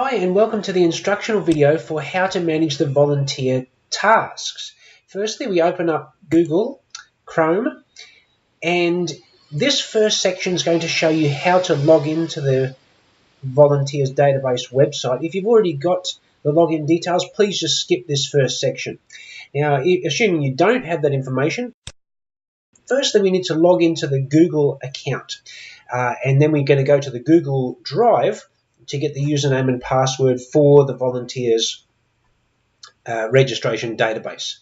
Hi and welcome to the instructional video for how to manage the volunteer tasks. Firstly, we open up Google Chrome, and this first section is going to show you how to log into the volunteers database website. If you've already got the login details, please just skip this first section. Now, assuming you don't have that information, firstly we need to log into the Google account, and then we're going to go to the Google Drive to get the username and password for the volunteers registration database.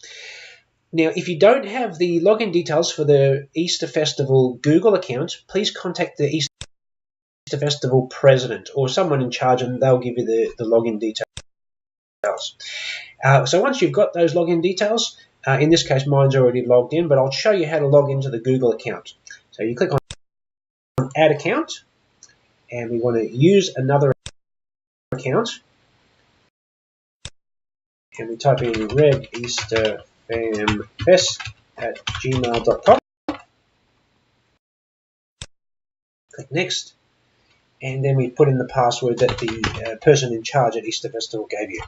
Now, if you don't have the login details for the Easter Festival Google account, please contact the Easter Festival president or someone in charge, and they'll give you the login details. So once you've got those login details, in this case mine's already logged in, but I'll show you how to log into the Google account. So you click on Add Account, and we want to use another account, and we type in redeasterfamfest@gmail.com. Click Next, and then we put in the password that the person in charge at Easter Festival gave you.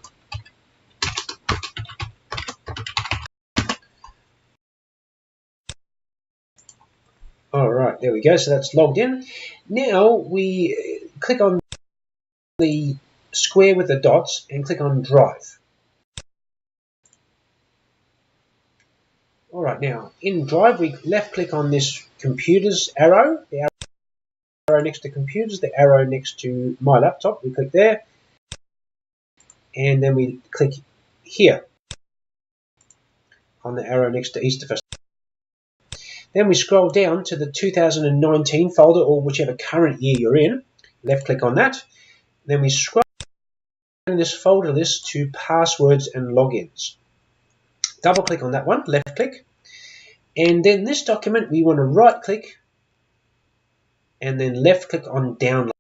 Alright, there we go, so that's logged in. Now we click on the square with the dots and click on Drive. Alright, now in Drive we left click on this computers arrow, the arrow next to computers, the arrow next to my laptop, we click there, and then we click here on the arrow next to Easter Festival. Then we scroll down to the 2019 folder, or whichever current year you're in, left click on that. Then we scroll in this folder list to passwords and logins. Double click on that one, left click, and then this document we want to right click and then left click on download.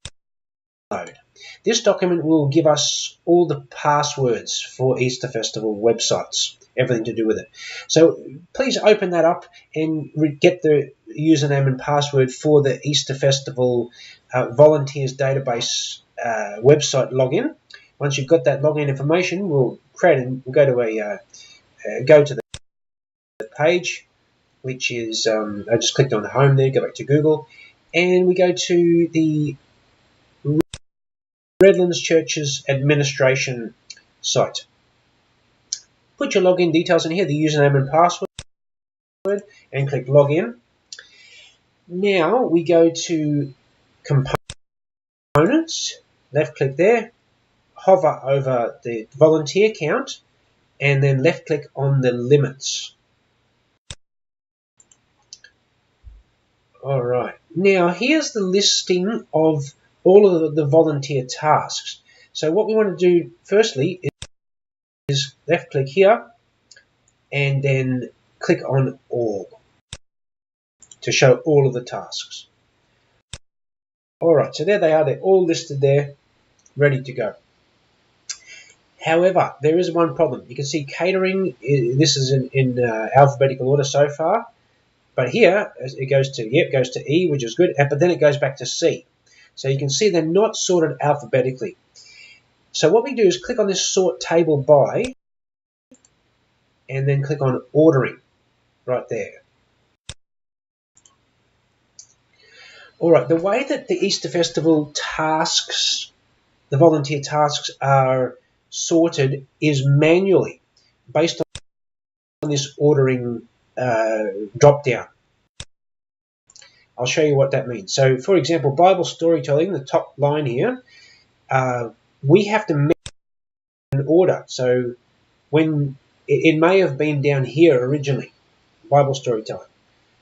This document will give us all the passwords for Easter Festival websites, everything to do with it. So please open that up and get the username and password for the Easter Festival volunteers database website login. Once you've got that login information, we'll go to the page, which is I just clicked on home there, go back to Google, and we go to the Redlands Church's administration site. Put your login details in here, the username and password, and click login. Now we go to components, left click there, hover over the volunteer count, and then left click on the limits. Alright, now here's the listing of all of the volunteer tasks. So what we want to do firstly is left click here and then click on all to show all of the tasks. Alright, so there they are, they're all listed there, ready to go. However, there is one problem. You can see catering, this is in alphabetical order so far, but here it goes to E, which is good, but then it goes back to C. So you can see they're not sorted alphabetically. So what we do is click on this sort table by, and then click on ordering right there. Alright, the way that the Easter Festival tasks, the volunteer tasks are sorted is manually based on this ordering drop down. I'll show you what that means. So for example, Bible storytelling, the top line here, we have to make an order. So when it may have been down here originally, Bible storytelling.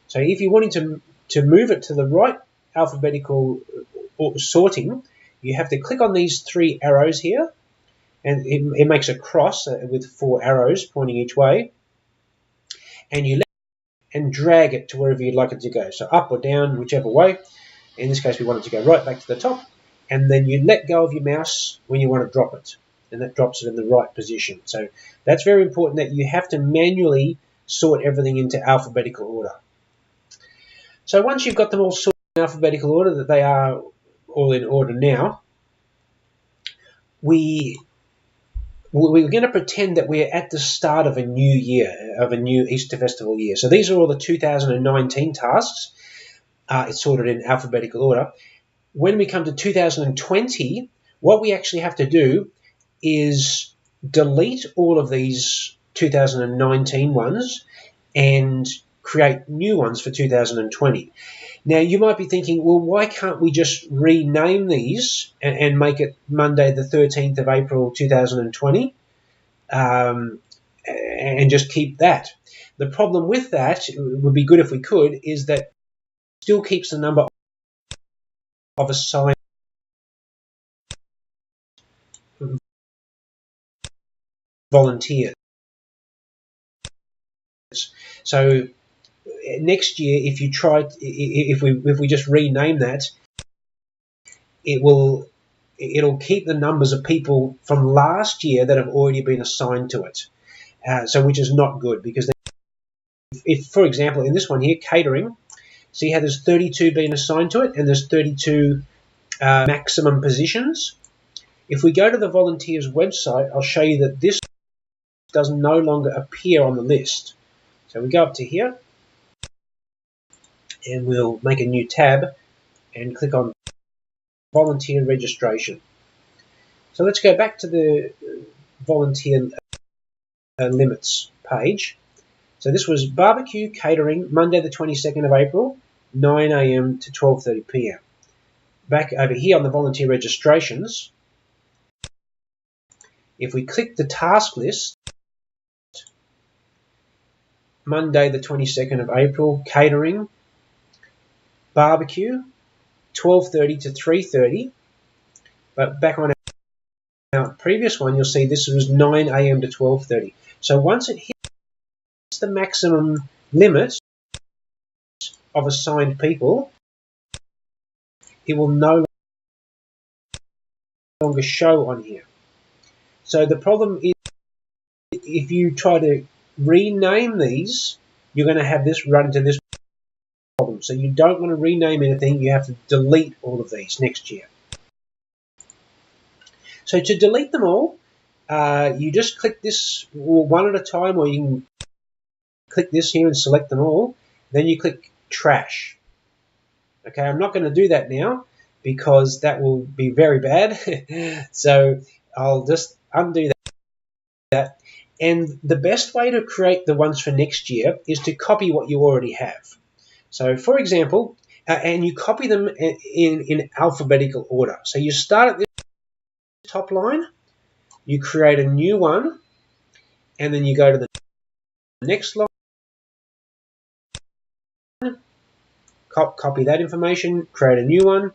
So if you wanted to move it to the right alphabetical sorting, you have to click on these three arrows here, and it makes a cross with four arrows pointing each way, and you and drag it to wherever you'd like it to go. So up or down, whichever way. In this case, we want it to go right back to the top. And then you let go of your mouse when you want to drop it. And that drops it in the right position. So that's very important, that you have to manually sort everything into alphabetical order. So once you've got them all sorted in alphabetical order, that they are all in order now, we're going to pretend that we're at the start of a new year, of a new Easter Festival year. So these are all the 2019 tasks. It's sorted in alphabetical order. When we come to 2020, what we actually have to do is delete all of these 2019 ones and create new ones for 2020. Now, you might be thinking, well, why can't we just rename these and make it Monday the 13th of April 2020 and just keep that? The problem with that, it would be good if we could, is that it still keeps the number of assigned volunteers. So next year, if we just rename that, it'll keep the numbers of people from last year that have already been assigned to it. So which is not good, because if, for example, in this one here, catering, see how there's 32 being assigned to it, and there's 32 maximum positions. If we go to the volunteers website, I'll show you that this does no longer appear on the list. So we go up to here, and we'll make a new tab and click on volunteer registration. So let's go back to the volunteer limits page. So this was barbecue catering, Monday the 22nd of April, 9 a.m. to 12:30 p.m. Back over here on the volunteer registrations, if we click the task list, Monday the 22nd of April, catering, barbecue, 12:30 to 3:30. But back on our previous one, you'll see this was 9 a.m. to 12:30. So once it hits the maximum limit of assigned people, it will no longer show on here. So the problem is, if you try to rename these, you're going to have this run into this problem. So you don't want to rename anything. You have to delete all of these next year. So to delete them all, you just click this one at a time, or you can click this here and select them all. Then you click trash. Okay, I'm not going to do that now because that will be very bad. So I'll just undo that. And the best way to create the ones for next year is to copy what you already have. So for example, and you copy them in alphabetical order. So you start at this top line, you create a new one, and then you go to the next line, copy that information, create a new one,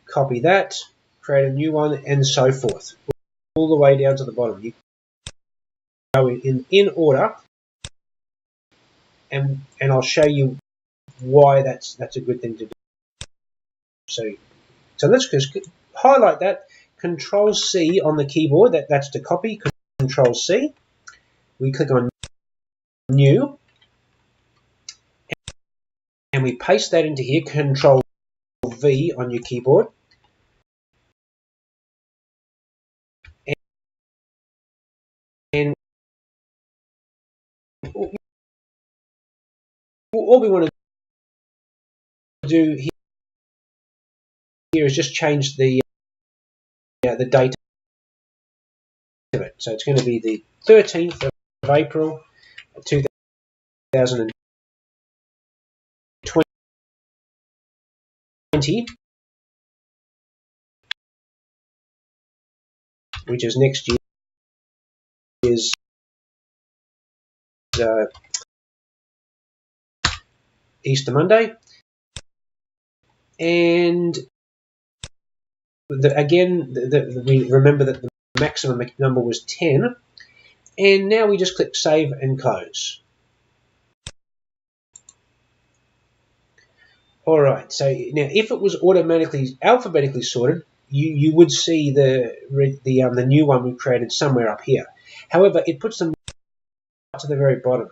copy that, create a new one, and so forth, all the way down to the bottom. You go in order, and I'll show you why that's a good thing to do. So let's just highlight that. Control C on the keyboard, that's to copy. Control C. We click on New, and we paste that into here. Control V on your keyboard. And all we want to do here is just change the date of it. So it's going to be the 13th of April 2020, which is next year's Easter Monday. And we remember that the maximum number was 10. And now we just click Save and Close. All right, so now if it was automatically alphabetically sorted, you would see the new one we created somewhere up here. However, it puts them to the very bottom.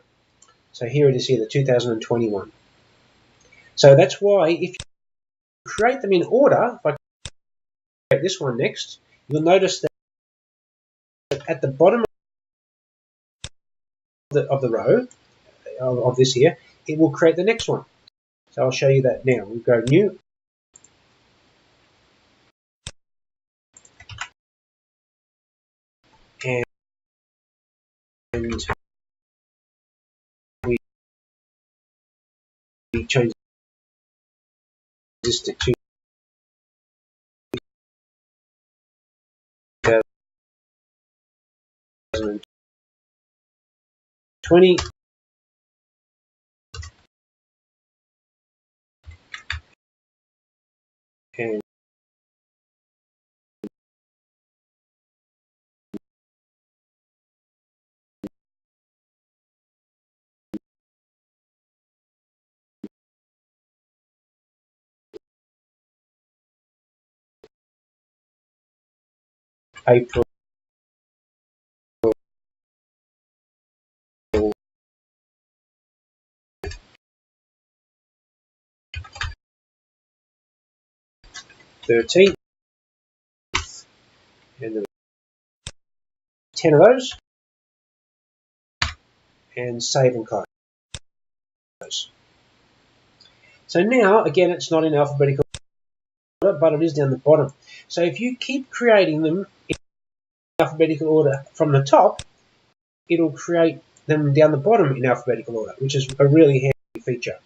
So here it is here, the 2021. So that's why if you create them in order, if I create this one next, you'll notice that at the bottom of the row of this here, it will create the next one. So I'll show you that now. We'll go new. And we change this to 2020. And April 13th, and 10 of those, and save and close. So now, again, it's not in alphabetical order, but it is down the bottom. So if you keep creating them in alphabetical order from the top, it'll create them down the bottom in alphabetical order, which is a really handy feature.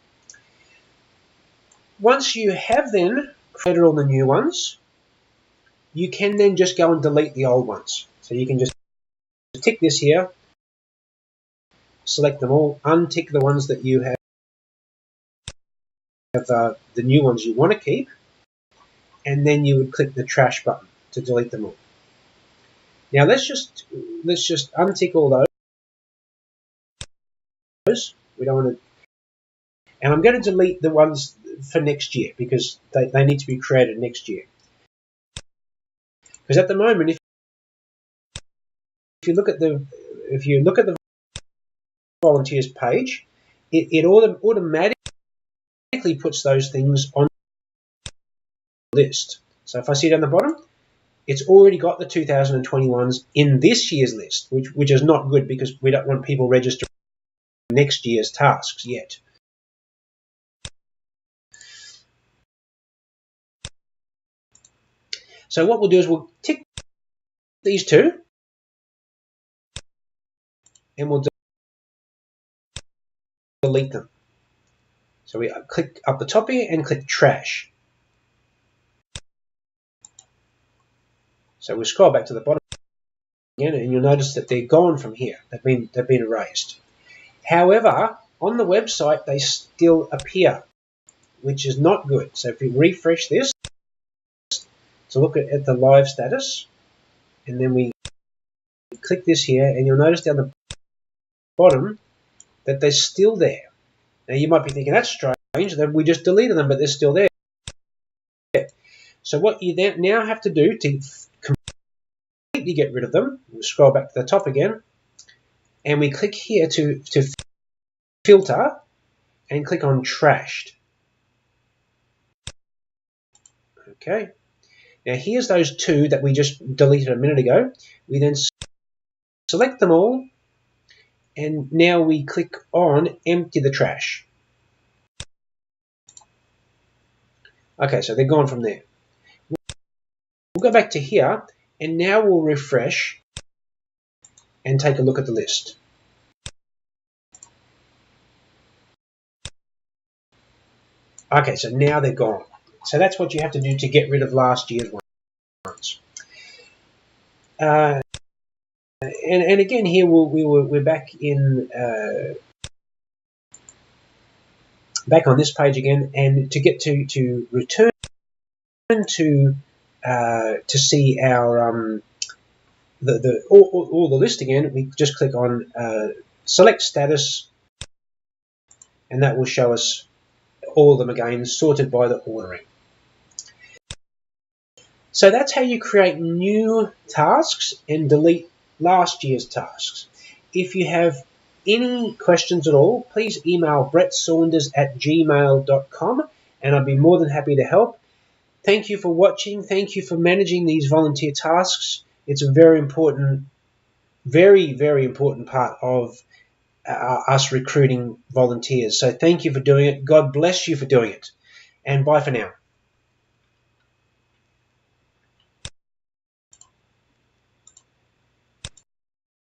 Once you have then created all the new ones, you can then just go and delete the old ones. So you can just tick this here, select them all, untick the ones that you have the new ones you want to keep, and then you would click the trash button to delete them all. Now let's just untick all those. We don't want to, and I'm going to delete the ones for next year because they need to be created next year. Because at the moment, if you look at the volunteers page, it automatically puts those things on the list. So if I see down the bottom, it's already got the 2021s in this year's list, which is not good because we don't want people registering next year's tasks yet. So what we'll do is we'll tick these two, and we'll delete them. So we click up the top here and click trash. So we'll scroll back to the bottom again, and you'll notice that they're gone from here. They've been erased. However, on the website they still appear, which is not good. So if we refresh this to look at the live status, and then we click this here, and you'll notice down the bottom that they're still there. Now you might be thinking that's strange, that we just deleted them, but they're still there. So what you then now have to do to completely get rid of them, we'll scroll back to the top again, and we click here to filter and click on trashed. Okay. Now here's those two that we just deleted a minute ago. We then select them all, and now we click on empty the trash. Okay, so they're gone from there. We'll go back to here, and now we'll refresh and take a look at the list. Okay, so now they're gone. So that's what you have to do to get rid of last year's ones. And again here we're back in back on this page again, and to get to return to see our all the list again, we just click on select status, and that will show us all of them again, sorted by the ordering. So that's how you create new tasks and delete last year's tasks. If you have any questions at all, please email brettsaunders@gmail.com, and I'd be more than happy to help. Thank you for watching. Thank you for managing these volunteer tasks. It's a very important Very, very important part of us recruiting volunteers. So thank you for doing it. God bless you for doing it. And bye for now.